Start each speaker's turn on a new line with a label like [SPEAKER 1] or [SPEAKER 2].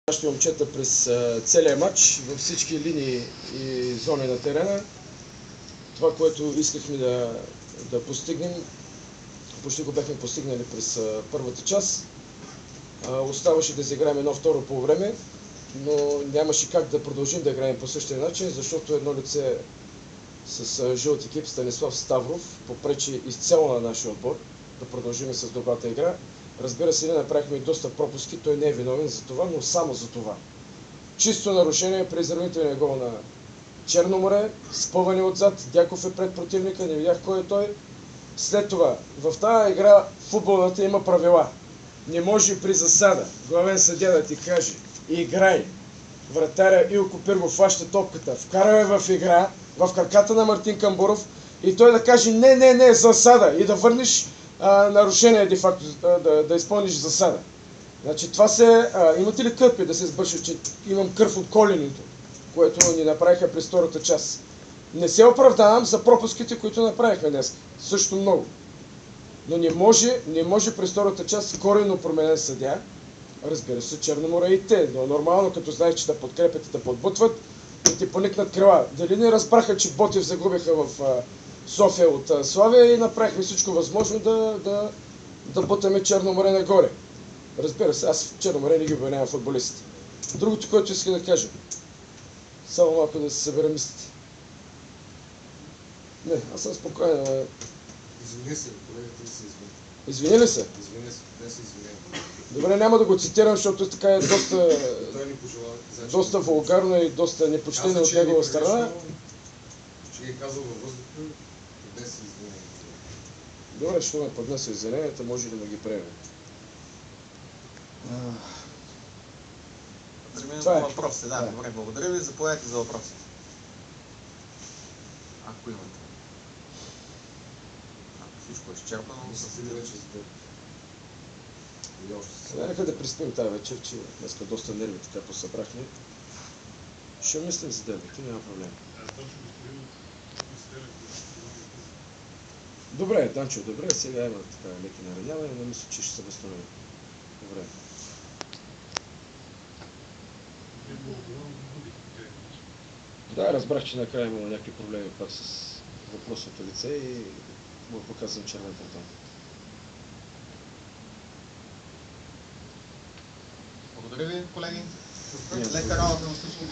[SPEAKER 1] Нашите момчета през целия матч, във всички линии и зони на терена. Това, което искахме да постигнем, почти го бяхме постигнали през първата част. Оставаше да изиграем едно второ по време, но нямаше как да продължим да играем по същия начин, защото едно лице с жълт екип, Станислав Ставров, попречи изцяло на нашия отбор да продължим с добрата игра. Разбира се, ние направихме и доста пропуски, той не е виновен за това, но само за това. Чисто нарушение при изравнителния гол на Черноморе, спъване отзад, Дяков е пред противника, не видях кой е той. След това, в тази игра футболната има правила. Не може при засада главен съдия да ти каже: играй. Вратаря Илко Пиргов хваща топката, вкара я в игра, в краката на Мартин Камбуров и той да каже: не, засада, и да върнеш нарушение, де факто, да изпълниш засада. Значи това имате ли кърпи да се сбърши, че имам кръв от коленето, което ни направиха през втората част? Не се оправдавам за пропуските, които направихме днес. Също много. Но не може през втората част коренно променен съдия. Разбира се, Черноморе и те, но нормално, като знаеш, че да подкрепят и да подбутват, да ти поникнат крила. Дали не разбраха, че Ботев загубиха в София от Славия и направихме всичко възможно да бутаме Черноморе нагоре. Разбира се, аз в Черноморе не ги обвинявам футболистите. Другото, което иска да кажа, само малко да се събера мислите. Не, аз съм спокоен, ама...
[SPEAKER 2] Извини се, колегата ли се извини?
[SPEAKER 1] Извини ли се?
[SPEAKER 2] Извини се, не се извини.
[SPEAKER 1] Добре, няма да го цитирам, защото така е доста...
[SPEAKER 2] Той ни пожела...
[SPEAKER 1] доста вулгарно и доста непочтено от негова страна.
[SPEAKER 2] Че ги е казал във въздуха, къде се извини.
[SPEAKER 1] Добре, ще ме поднесе извиненията, може ли да ги приемем?
[SPEAKER 3] Преминем към въпросите. Да, добре, благодаря ви. Заповядайте за въпросите. Ако имате. Ако всичко е изчерпано,
[SPEAKER 2] Мисля ли вече за теб? И още се.
[SPEAKER 1] Нека да приспим тази вечер, че днеска доста нерви така посъбрахме. Ще мислим за дербито, няма проблем. Добре, Данчо, добре, сега има така леки наранявания, но мисля, че ще се възстанови. Добре. Да, разбрах, че накрая имало някакви проблеми пак с въпросното лице и му показвам червен картон.
[SPEAKER 3] благодаря ви, колеги. Лека работа на всички.